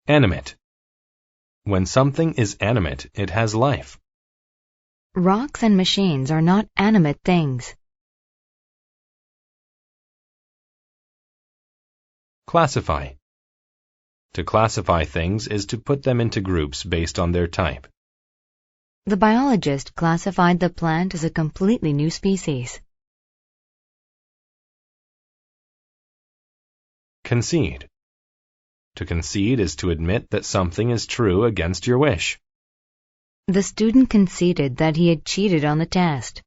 Animate. When something is animate, it has life. Rocks and machines are not animate things. Classify. To classify things is to put them into groups based on their type. The biologist classified the plant as a completely new species. Concede. To concede is to admit that something is true against your wish. The student conceded that he had cheated on the test.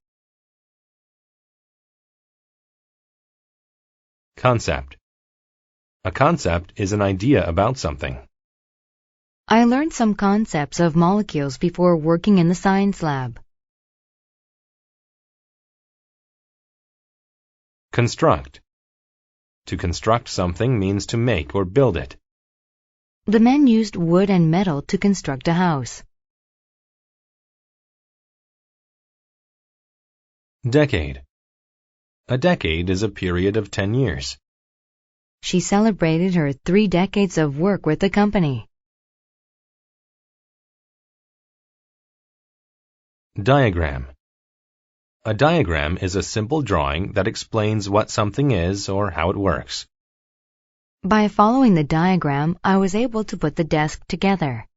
Concept. A concept is an idea about something. I learned some concepts of molecules before working in the science lab. Construct. To construct something means to make or build it. The men used wood and metal to construct a house. Decade. A decade is a period of 10 years. She celebrated her 3 decades of work with the company. Diagram. A diagram is a simple drawing that explains what something is or how it works. By following the diagram, I was able to put the desk together.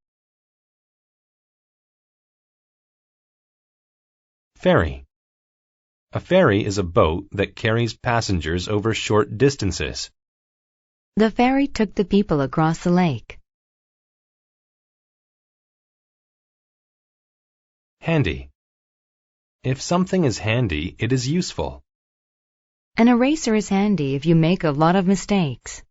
Ferry. A ferry is a boat that carries passengers over short distances. The ferry took the people across the lake. Handy. If something is handy, it is useful. An eraser is handy if you make a lot of mistakes.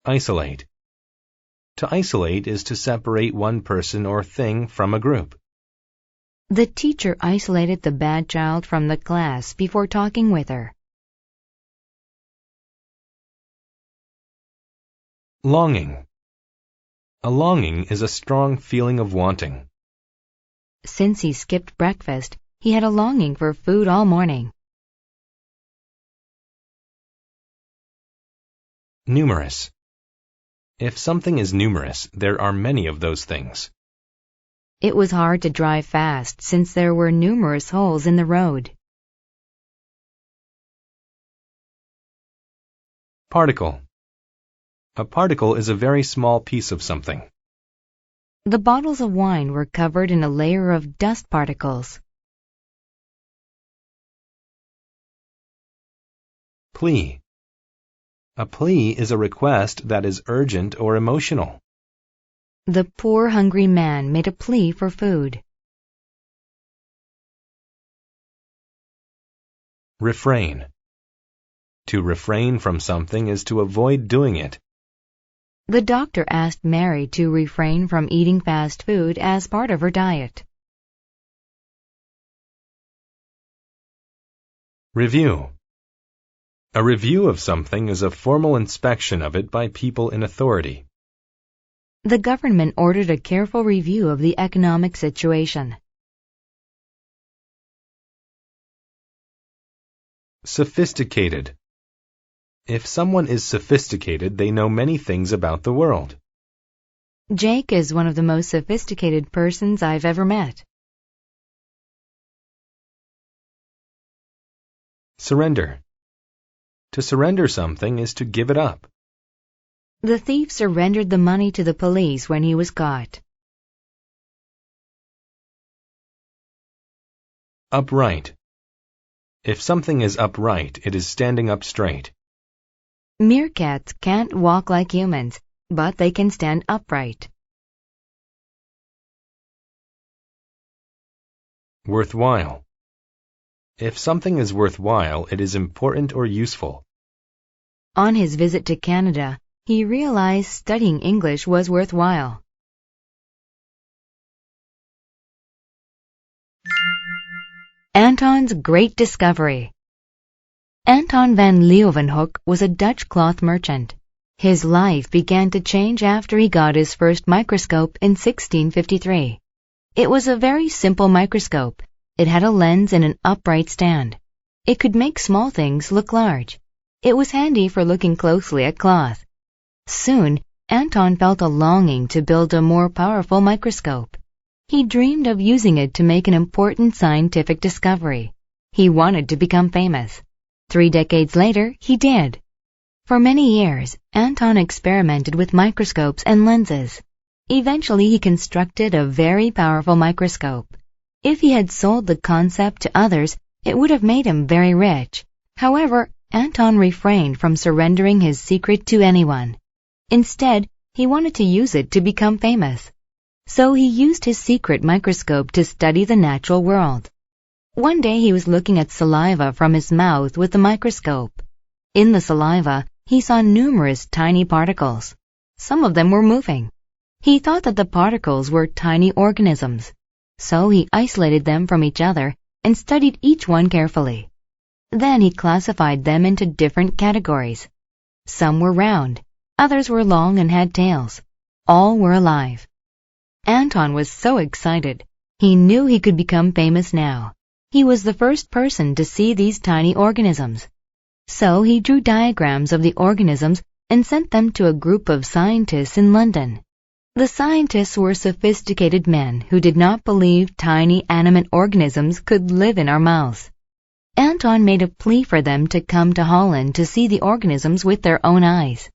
Isolate. To isolate is to separate one person or thing from a group. The teacher isolated the bad child from the class before talking with her. Longing. A longing is a strong feeling of wanting. Since he skipped breakfast, he had a longing for food all morning. Numerous. If something is numerous, there are many of those things. It was hard to drive fast since there were numerous holes in the road. Particle. A particle is a very small piece of something. The bottles of wine were covered in a layer of dust particles. Plea. A plea is a request that is urgent or emotional. The poor hungry man made a plea for food. Refrain. To refrain from something is to avoid doing it. The doctor asked Mary to refrain from eating fast food as part of her diet. Review. A review of something is a formal inspection of it by people in authority. The government ordered a careful review of the economic situation. Sophisticated. If someone is sophisticated, they know many things about the world. Jake is one of the most sophisticated persons I've ever met. Surrender. To surrender something is to give it up. The thief surrendered the money to the police when he was caught. Upright. If something is upright, it is standing up straight. Meerkats can't walk like humans, but they can stand upright. Worthwhile. If something is worthwhile, it is important or useful. On his visit to Canada, he realized studying English was worthwhile. Anton's Great Discovery. Anton van Leeuwenhoek was a Dutch cloth merchant. His life began to change after he got his first microscope in 1653. It was a very simple microscope. It had a lens and an upright stand. It could make small things look large. It was handy for looking closely at cloth. Soon, Anton felt a longing to build a more powerful microscope. He dreamed of using it to make an important scientific discovery. He wanted to become famous. 3 decades later, he did. For many years, Anton experimented with microscopes and lenses. Eventually, he constructed a very powerful microscope. If he had sold the concept to others, it would have made him very rich. However, Anton refrained from surrendering his secret to anyone. Instead, he wanted to use it to become famous. So he used his secret microscope to study the natural world. One day he was looking at saliva from his mouth with the microscope. In the saliva, he saw numerous tiny particles. Some of them were moving. He thought that the particles were tiny organisms. So he isolated them from each other and studied each one carefully. Then he classified them into different categories. Some were round, others were long and had tails. All were alive. Anton was so excited. He knew he could become famous now. He was the first person to see these tiny organisms. So he drew diagrams of the organisms and sent them to a group of scientists in London. The scientists were sophisticated men who did not believe tiny animate organisms could live in our mouths. Anton made a plea for them to come to Holland to see the organisms with their own eyes.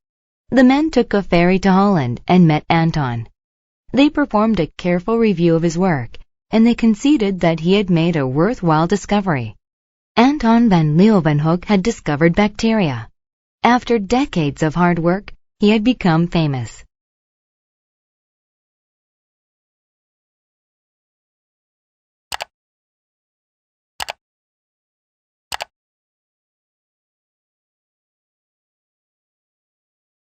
The men took a ferry to Holland and met Anton. They performed a careful review of his work, and they conceded that he had made a worthwhile discovery. Anton van Leeuwenhoek had discovered bacteria. After decades of hard work, he had become famous.